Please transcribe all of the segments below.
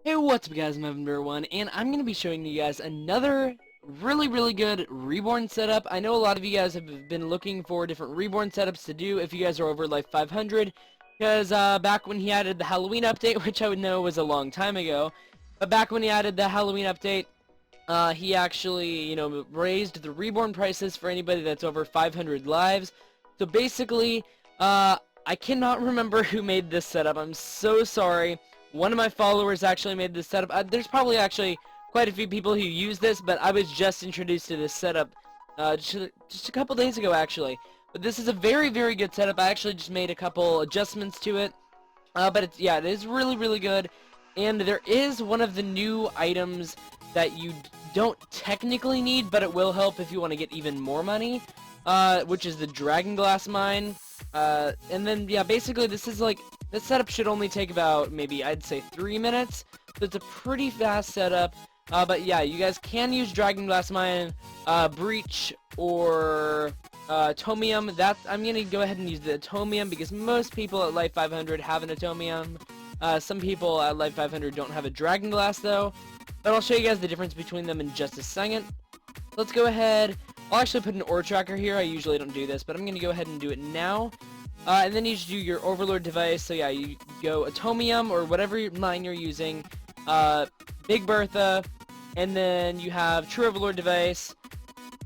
Hey, what's up guys, I'm Evan1, and I'm going to be showing you guys another really good Reborn setup. I know a lot of you guys have been looking for different Reborn setups to do if you guys are over Life 500, because back when he added the Halloween update, which I would know was a long time ago, but back when he added the Halloween update, he actually, raised the Reborn prices for anybody that's over 500 lives. So basically, I cannot remember who made this setup. I'm so sorry. One of my followers actually made this setup. There's probably actually quite a few people who use this, but I was just introduced to this setup just a couple days ago, actually. But this is a very good setup. I actually just made a couple adjustments to it. But yeah, it is really good. And there is one of the new items that you don't technically need, but it will help if you want to get even more money, which is the Dragon Glass Mine. And then, yeah, basically this setup should only take about, maybe, I'd say 3 minutes. So it's a pretty fast setup. But yeah, you guys can use Dragon Glass Mine, Breach, or Atomium. I'm gonna go ahead and use the Atomium because most people at Life 500 have an Atomium. Some people at Life 500 don't have a Dragon Glass though. But I'll show you guys the difference between them in just a second. Let's go ahead. I'll actually put an ore tracker here. I usually don't do this, but I'm gonna go ahead and do it now. And then you just do your Overlord device. So yeah, you go Atomium or whatever mine you're using. Big Bertha, and then you have True Overlord device,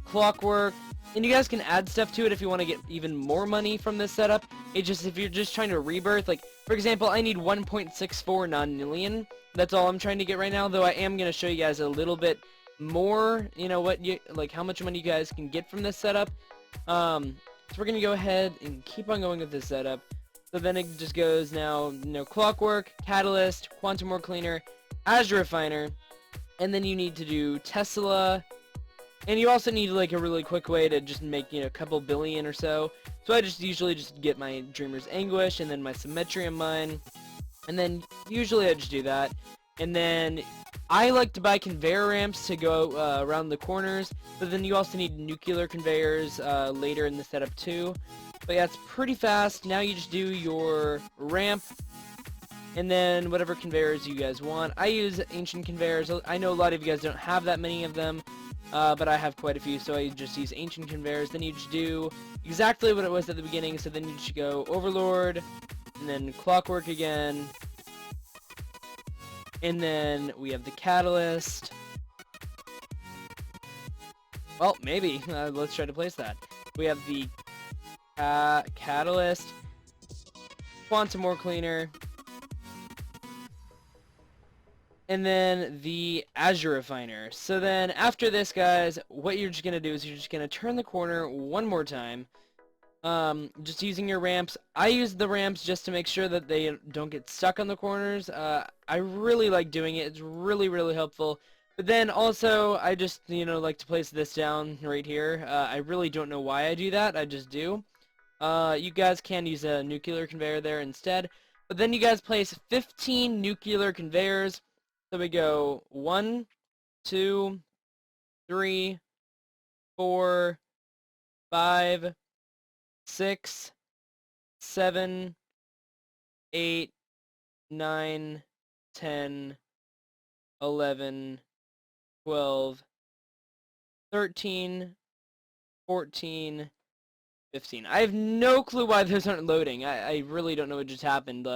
Clockwork, and you guys can add stuff to it if you want to get even more money from this setup. If you're just trying to rebirth, like for example, I need 1.64 non-nillion. That's all I'm trying to get right now, though I am gonna show you guys a little bit more, how much money you guys can get from this setup. So we're gonna go ahead and keep on going with this setup. So then it just goes now, Clockwork, Catalyst, Quantum Ore Cleaner, Azure Refiner, and then you need to do Tesla, and you also need like a really quick way to just make, a couple billion or so. So I just usually just get my Dreamer's Anguish and then my Symmetrium Mine, and then usually I just do that. And then I like to buy conveyor ramps to go around the corners, but then you also need nuclear conveyors later in the setup too. But yeah, it's pretty fast. Now you just do your ramp, and then whatever conveyors you guys want. I use ancient conveyors. I know a lot of you guys don't have that many of them, but I have quite a few, so I just use ancient conveyors. Then you just do exactly what it was at the beginning, so then you just go Overlord, and then Clockwork again, and then we have the Catalyst. Well, maybe. Let's try to place that. We have the Catalyst, Quantum Ore Cleaner, and then the Azure Refiner. So then after this, guys, what you're just going to do is you're just going to turn the corner one more time. Just using your ramps. I use the ramps just to make sure that they don't get stuck on the corners. I really like doing it. It's really helpful. But then also, I just, like to place this down right here. I really don't know why I do that. I just do. You guys can use a nuclear conveyor there instead. But then you guys place 15 nuclear conveyors. So we go 1, 2, 3, 4, 5, 6, 7, 8, 9, 10, 11, 12, 13, 14, 15. I have no clue why those aren't loading. I really don't know what just happened.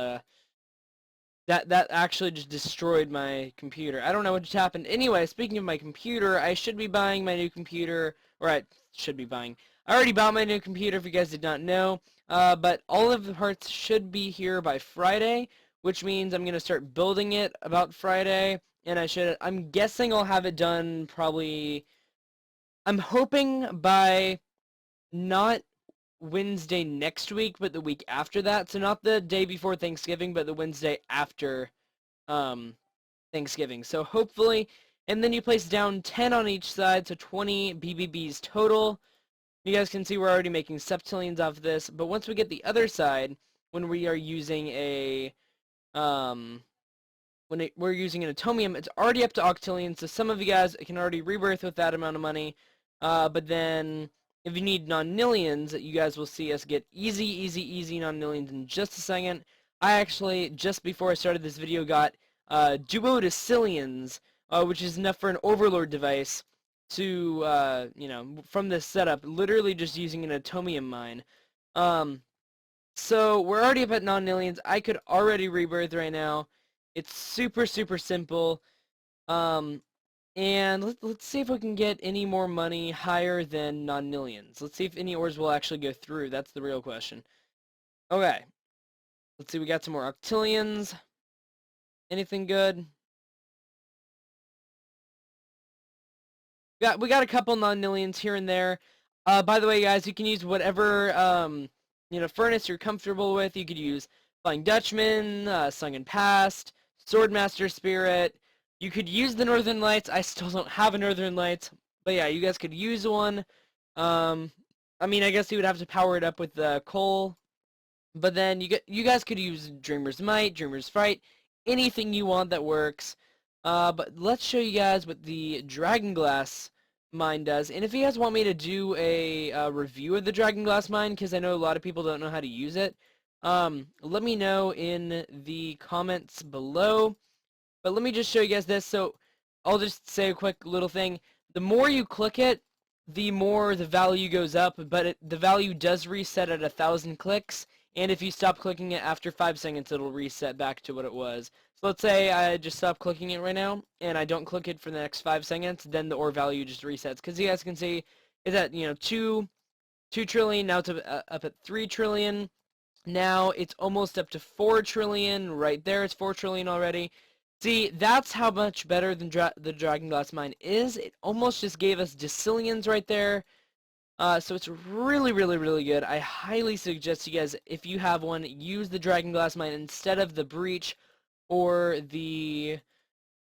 That actually just destroyed my computer. I don't know what just happened. Anyway, speaking of my computer, I should be buying my new computer, or I should be buying. I already bought my new computer if you guys did not know, but all of the parts should be here by Friday, which means I'm going to start building it about Friday, and I'm guessing I'll have it done probably, I'm hoping by not Wednesday next week, but the week after that. So not the day before Thanksgiving, but the Wednesday after Thanksgiving. So hopefully, and then you place down 10 on each side, so 20 BBBs total. You guys can see we're already making septillions off of this, but once we get the other side, when we are using we're using an atomium, it's already up to octillion, so some of you guys can already rebirth with that amount of money, but then if you need non-nillions, you guys will see us get easy non-nillions in just a second. I actually, just before I started this video, got duodecillions, which is enough for an overlord device to, you know, from this setup, literally just using an atomium mine. So we're already up at non-millions. I could already rebirth right now. It's super, super simple. And let's see if we can get any more money higher than non-millions. Let's see if any ores will actually go through. That's the real question. Okay. Let's see, we got some more octillions. Anything good? We got a couple non-millions here and there. By the way, guys, you can use whatever you know, furnace you're comfortable with. You could use Flying Dutchman, Sung and Past, Swordmaster Spirit. You could use the Northern Lights. I still don't have a Northern Lights, but yeah, you guys could use one. I mean, I guess you would have to power it up with the coal, but then you guys could use Dreamer's Might, Dreamer's Fright, anything you want that works. But let's show you guys what the Dragon Glass mine does. And if you guys want me to do a review of the Dragon Glass mine, because I know a lot of people don't know how to use it, let me know in the comments below. But let me just show you guys this. So I'll just say a quick little thing. The more you click it, the more the value goes up, but the value does reset at 1,000 clicks. And if you stop clicking it after 5 seconds, it'll reset back to what it was. So let's say I just stop clicking it right now, and I don't click it for the next 5 seconds, then the ore value just resets. Because you guys can see, it's at, you know, 2 trillion, now it's up at 3 trillion. Now it's almost up to 4 trillion. Right there, it's 4 trillion already. See, that's how much better than the Dragon Glass mine is. It almost just gave us decillions right there. So it's really, really, really good. I highly suggest you guys, if you have one, use the Dragon Glass mine instead of the Breach or the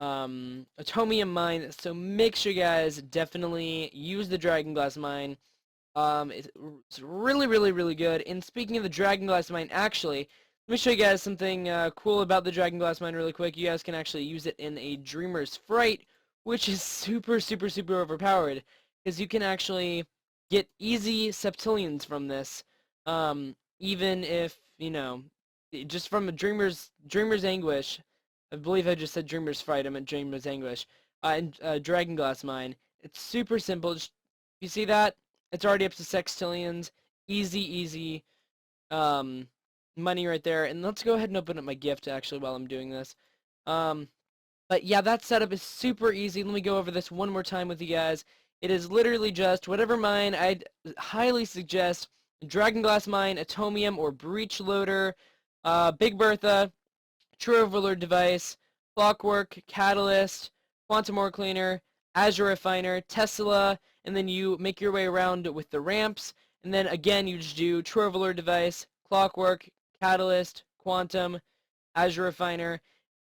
Atomium mine. So make sure you guys definitely use the Dragon Glass mine. It's really, really, really good. And speaking of the Dragon Glass mine, actually, let me show you guys something cool about the Dragon Glass mine really quick. You guys can actually use it in a Dreamer's Fright, which is super, super, super overpowered. Because you can actually get easy septillions from this, even if, you know, just from a Dreamer's Anguish. I believe I just said Dreamer's Fright, I meant Dreamer's Anguish. And Dragon Glass mine. It's super simple. Just, you see that? It's already up to sextillions. Easy, easy money right there. And let's go ahead and open up my gift, actually, while I'm doing this. But yeah, that setup is super easy. Let me go over this one more time with you guys. It is literally just whatever mine. I'd highly suggest Dragon Glass mine, Atomium, or Breach Loader, Big Bertha, True Overlord device, Clockwork, Catalyst, Quantum Ore Cleaner, Azure Refiner, Tesla, and then you make your way around with the ramps, and then again you just do True Overlord device, Clockwork, Catalyst, Quantum, Azure Refiner,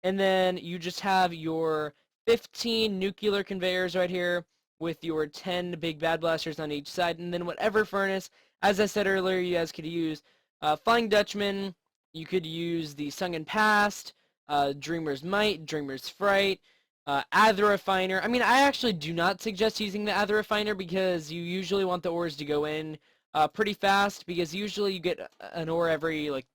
and then you just have your 15 nuclear conveyors right here with your 10 big bad blasters on each side, and then whatever furnace, as I said earlier, you guys could use Flying Dutchman, you could use the Sung and Past, Dreamer's Might, Dreamer's Fright, Aether Refiner. I mean, I actually do not suggest using the Aether Refiner because you usually want the ores to go in pretty fast, because usually you get an ore every, like,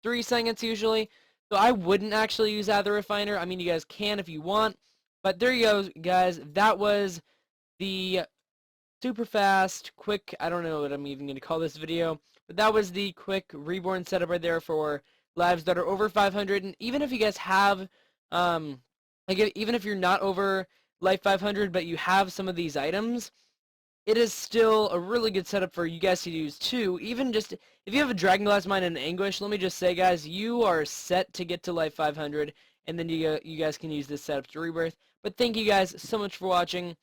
3 seconds usually. So I wouldn't actually use Aether Refiner. I mean, you guys can if you want. But there you go, guys. That was the super fast, quick, I don't know what I'm even going to call this video, but that was the quick Reborn setup right there for lives that are over 500. And even if you guys have, even if you're not over life 500, but you have some of these items, it is still a really good setup for you guys to use too. Even just, if you have a Dragon Glass mine and Anguish, let me just say, guys, you are set to get to life 500, and then you guys can use this setup to rebirth. But thank you guys so much for watching,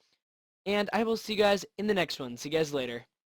and I will see you guys in the next one. See you guys later.